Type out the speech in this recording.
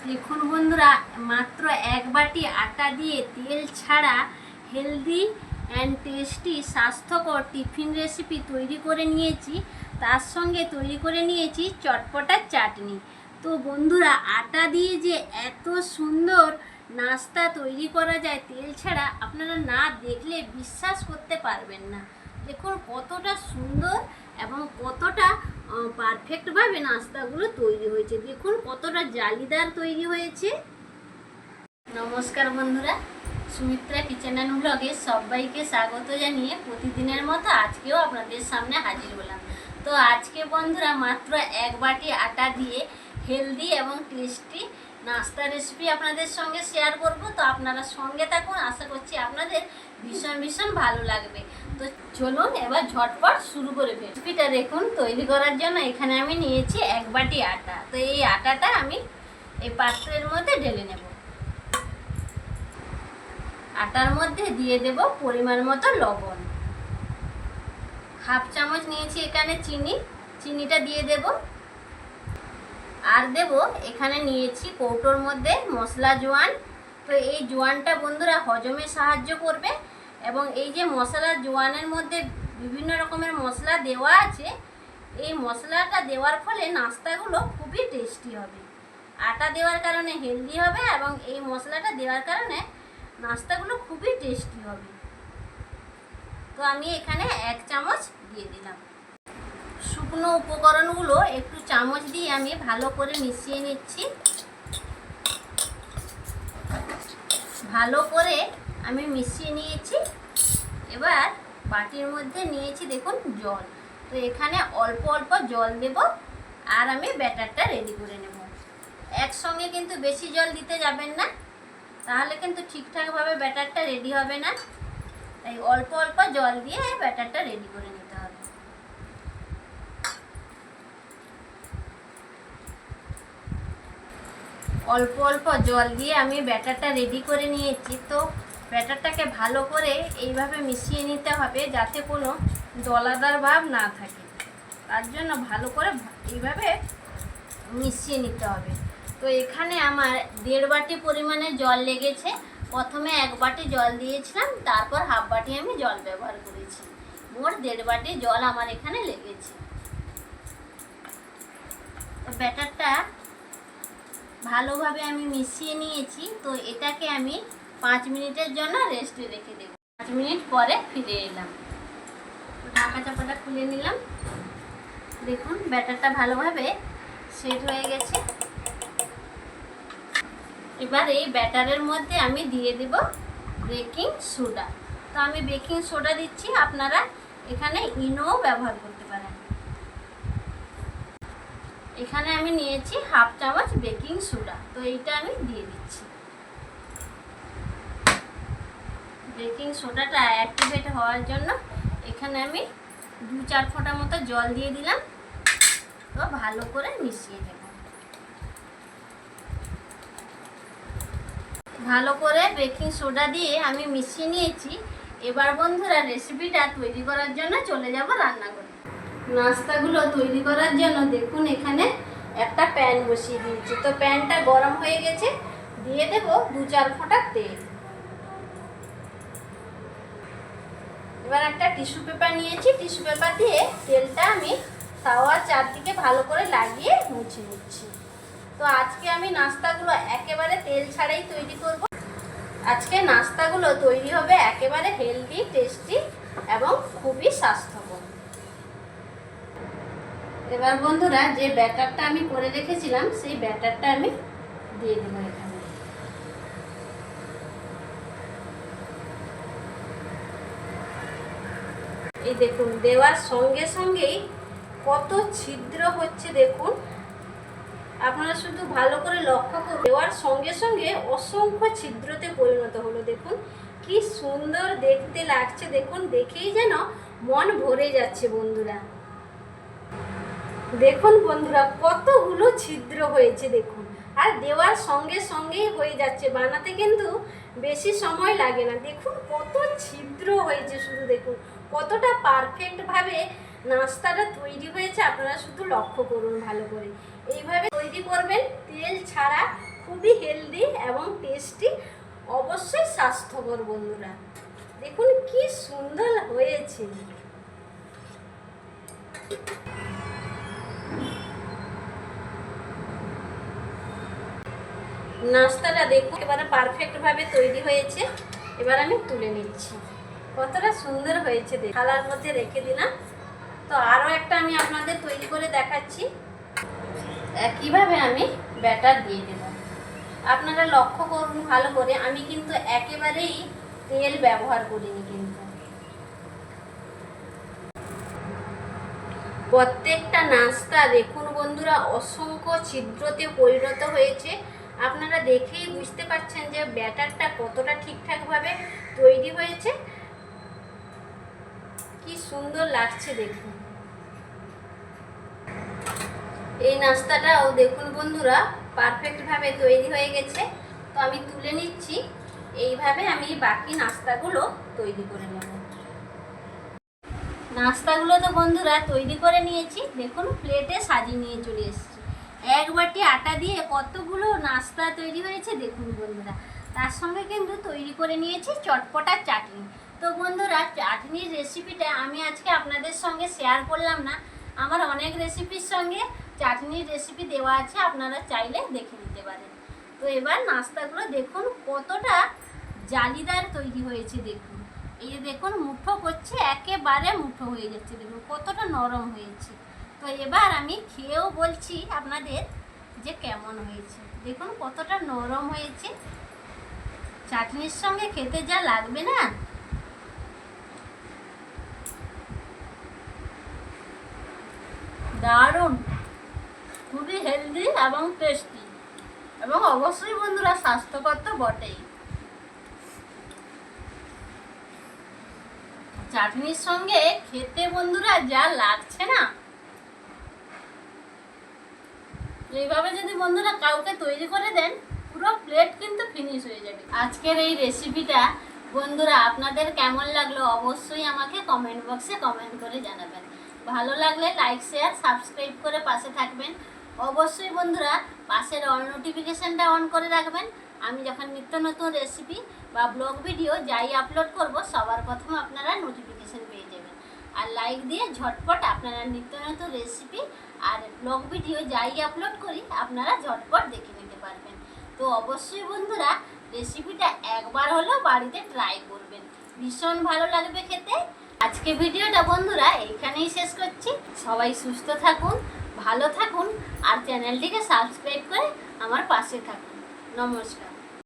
দেখুন বন্ধুরা, মাত্র এক বাটি আটা দিয়ে তেল ছাড়া হেলদি অ্যান্ড টেস্টি স্বাস্থ্যকর টিফিন রেসিপি তৈরি করে নিয়েছি। তার সঙ্গে তৈরি করে নিয়েছি চটপটা চাটনি। তো বন্ধুরা, আটা দিয়ে যে এত সুন্দর নাস্তা তৈরি করা যায় তেল ছাড়া, আপনারা না দেখলে বিশ্বাস করতে পারবেন না। দেখুন কতটা সুন্দর এবং কতটা পারফেক্টভাবে নাস্তাগুলো তৈরি হয়েছে। দেখুন কতটা জালিদার তৈরি হয়েছে। নমস্কার বন্ধুরা, সুমিত্রা কিচেন অ্যান্ড ব্লগে সবাইকে স্বাগত জানিয়ে প্রতিদিনের মতো আজকেও আপনাদের সামনে হাজির হলাম। তো আজকে বন্ধুরা মাত্র এক বাটি আটা দিয়ে হেলদি এবং টেস্টি নাস্তা রেসিপি আপনাদের সঙ্গে শেয়ার করব। তো আপনারা সঙ্গে থাকুন, আশা করছি আপনাদের ভীষণ ভালো লাগবে। তো চলুন এবার ঝটপট শুরু করে ফেলি। রেসিপিটা দেখুন, তৈরি করার জন্য এখানে আমি নিয়েছি এক বাটি আটা। তো এই আটাটা আমি এই পাত্রের মধ্যে ঢেলে নেব। আটার মধ্যে দিয়ে দেব পরিমাণ মতো লবণ, হাফ চামচ নিয়েছি এখানে চিনিটা দিয়ে দেব। আর দেব এখানে নিয়েছি কৌটোর মধ্যে মশলা জোয়ান। তো এই জোয়ানটা বন্ধুরা হজমে সাহায্য করবে, এবং এই যে মশলা জোয়ানের মধ্যে বিভিন্ন রকমের মশলা দেওয়া আছে, এই মশলাটা দেওয়ার ফলে নাস্তাগুলো খুবই টেস্টি হবে। আটা দেওয়ার কারণে হেলদি হবে, এবং এই মশলাটা দেওয়ার কারণে নাস্তাগুলো খুবই টেস্টি হবে। তো আমি এখানে এক চামচ দিয়ে দিলাম। শুকনো উপকরণগুলো একটু চামচ দিয়ে আমি ভালো করে মিশিয়ে নিচ্ছি। ভালো করে আমি মিশিয়ে নিয়েছি। এবার বাটির মধ্যে নিয়েছি দেখুন জল। তো এখানে অল্প অল্প জল দেব, আর আমি ব্যাটারটা রেডি করে নেব। একসঙ্গে কিন্তু বেশি জল দিতে যাবেন না, তাহলে কিন্তু ঠিকঠাকভাবে ব্যাটারটা রেডি হবে না। তাই অল্প অল্প জল দিয়ে ব্যাটারটা রেডি করে নিতে হবে। অল্প অল্প জল দিয়ে আমি ব্যাটারটা রেডি করে নিয়েছি। তো ব্যাটারটাকে ভালো করে এইভাবে মিশিয়ে নিতে হবে, যাতে কোনো দলাদার ভাব না থাকে। তার জন্য ভালো করে এইভাবে মিশিয়ে নিতে হবে। তো এখানে আমার 1.5 বাটি পরিমাণে জল লেগেছে। প্রথমে 1 বাটি জল দিয়েছিলাম, তারপর হাফ বাটি আমি জল ব্যবহার করেছি। মোট 1.5 বাটি জল আমার এখানে লেগেছে। তো ব্যাটারটা ভালোভাবে আমি মিশিয়ে নিয়েছি। তো এটাকে আমি 5 মিনিটের জন্য রেস্টে রেখে দেব। 5 মিনিট পরে ফিরে এলাম। ঢাকা চাপাটা খুলে নিলাম। দেখুন ব্যাটারটা ভালোভাবে সেট হয়ে গেছে। এবার এই ব্যাটারের মধ্যে আমি দিয়ে দেব বেকিং সোডা। তো আমি বেকিং সোডা দিচ্ছি, আপনারা এখানে ইনোও ব্যবহার করতে পারেন। এখানে আমি নিয়েছি হাফ চামচ বেকিং সোডা। তো এইটা আমি দিয়ে দিচ্ছি। বেকিং সোডাটা অ্যাক্টিভেট হওয়ার জন্য এখানে আমি 2-4 ফোঁটা মতো জল দিয়ে দিলাম। তো ভালো করে মিশিয়ে নেব। ভালো করে বেকিং সোডা দিয়ে আমি মিশিয়ে নিয়েছি। এবার বন্ধুরা রেসিপিটা তৈরি করার জন্য চলে যাব রান্নাঘরে। নাস্তাগুলো তৈরি করার জন্য দেখুন এখানে একটা প্যান বসিয়ে দিয়েছি। তো প্যানটা গরম হয়ে গেছে, দিয়ে দেব 2-4 ফোঁটা তেল। এবার একটা টিস্যু পেপার নিয়েছি, টিস্যু পেপার দিয়ে তেলটা আমি তাওয়ার চারদিকে ভালো করে লাগিয়ে মুছে নিচ্ছি। তো আজকে আমি নাস্তাগুলো একেবারে তেল ছাড়াই তৈরি করব। আজকে নাস্তাগুলো তৈরি হবে একেবারে হেলদি, টেস্টি এবং খুবই স্বাস্থ্যকর। এবার বন্ধুরা, যে ব্যাটারটা আমি করে রেখেছিলাম সেই ব্যাটারটা আমি দিয়ে দেব এখানে। এই দেখুন দেওয়ার সঙ্গে সঙ্গেই কত ছিদ্র হচ্ছে। দেখুন আপনারা শুধু ভালো করে লক্ষ্য করুন, দেওয়ার সঙ্গে সঙ্গে অসংখ্য ছিদ্রতে পরিণত হলো। দেখুন কি সুন্দর দেখতে লাগছে। দেখুন দেখেই যেন মন ভরে যাচ্ছে বন্ধুরা। দেখুন বন্ধুরা কতগুলো ছিদ্র হয়েছে দেখুন, আর দেওয়ার সঙ্গে সঙ্গেই হয়ে যাচ্ছে। বানাতে কিন্তু বেশি সময় লাগে না। দেখুন কত ছিদ্র হয়েছে, শুধু দেখুন কতটা পারফেক্টভাবে নাস্তাটা তৈরি হয়েছে। আপনারা শুধু লক্ষ্য করুন ভালো করে। এইভাবে তৈরি করবেন তেল ছাড়া, খুবই হেলদি এবং টেস্টি, অবশ্যই স্বাস্থ্যকর বন্ধুরা। দেখুন কি সুন্দর হয়েছে। নাস্তাটা দেখুন এবারে পারফেক্টভাবে তৈরি হয়েছে। এবার আমি তুলে নিচ্ছি। কতটা সুন্দর হয়েছে, থালার মধ্যে রেখে দিলাম। তো আরও একটা আমি আপনাদের তৈরি করে দেখাচ্ছি। একইভাবে আমি ব্যাটার দিয়ে দেব। আপনারা লক্ষ্য করুন ভালো করে, আমি কিন্তু একেবারেই তেল ব্যবহার করিনি। কিন্তু প্রত্যেকটা নাস্তা দেখুন বন্ধুরা অসংখ্য ছিদ্রতে পরিণত হয়েছে। আপনারা দেখেই বুঝতে পারছেন যে ব্যাটারটা কতটা ঠিকঠাকভাবে তৈরি হয়েছে। কি সুন্দর লাগছে দেখুন। এই নাস্তাটাও দেখুন বন্ধুরা পারফেক্টভাবে তৈরি হয়ে গেছে। তো আমি তুলে নিচ্ছি। এইভাবে আমি বাকি নাস্তাগুলো তৈরি করে নেব। নাস্তাগুলো তো বন্ধুরা তৈরি করে নিয়েছি, দেখুন প্লেটে সাজিয়ে নিয়ে চলে এসেছি। এক বাটি আটা দিয়ে কতগুলো নাস্তা তৈরি হয়েছে দেখুন বন্ধুরা। তার সঙ্গে কিন্তু তৈরি করে নিয়েছি চটপটা চাটনি। তো বন্ধুরা চাটনির রেসিপিটা আমি আজকে আপনাদের সঙ্গে শেয়ার করলাম না। আমার অনেক রেসিপির সঙ্গে চাটনির রেসিপি দেওয়া আছে, আপনারা চাইলে দেখে নিতে পারেন। তো এবার নাস্তাগুলো দেখুন কতটা জালিদার তৈরি হয়েছে। দেখুন এই যে দেখুন মুঠো করছে, একেবারে মুঠো হয়ে যাচ্ছে। দেখুন কতটা নরম হয়েছে। তো এবার আমি খেয়েও বলছি আপনাদের যে কেমন হয়েছে। দেখুন কতটা নরম হয়েছে, চাটনির সঙ্গে খেতে যা লাগবে না। দারুণ, খুবই হেলদি এবং টেস্টি, এবং অবশ্যই বন্ধুরা স্বাস্থ্যকর তো বটেই। চাটনির সঙ্গে খেতে বন্ধুরা যা লাগছে না, এইভাবে যদি বন্ধুরা কাউকে তৈরি করে দেন পুরো প্লেট কিন্তু ফিনিশ হয়ে যাবে। আজকের এই রেসিপিটা বন্ধুরা আপনাদের কেমন লাগলো অবশ্যই আমাকে কমেন্ট বক্সে কমেন্ট করে জানাবেন। ভালো লাগলে লাইক শেয়ার সাবস্ক্রাইব করে পাশে থাকবেন। অবশ্যই বন্ধুরা পাশের অল নোটিফিকেশানটা অন করে রাখবেন। আমি যখন নিত্য নতুন রেসিপি বা ব্লগ ভিডিও যাই আপলোড করব সবার প্রথমে আপনারা নোটিফিকেশান পেয়ে যাবেন। আর লাইক দিয়ে ঝটপট আপনারা নিত্য নতুন রেসিপি আর ব্লগ ভিডিও যাই আপলোড করি আপনারা ঝটপট দেখে নিতে পারবেন। তো অবশ্যই বন্ধুরা রেসিপিটা একবার হলেও বাড়িতে ট্রাই করবেন, ভীষণ ভালো লাগবে খেতে। আজকে ভিডিওটা বন্ধুরা এইখানেই শেষ করছি। সবাই সুস্থ থাকুন, ভালো থাকুন, আর চ্যানেলটিকে সাবস্ক্রাইব করে আমার পাশে থাকুন। নমস্কার।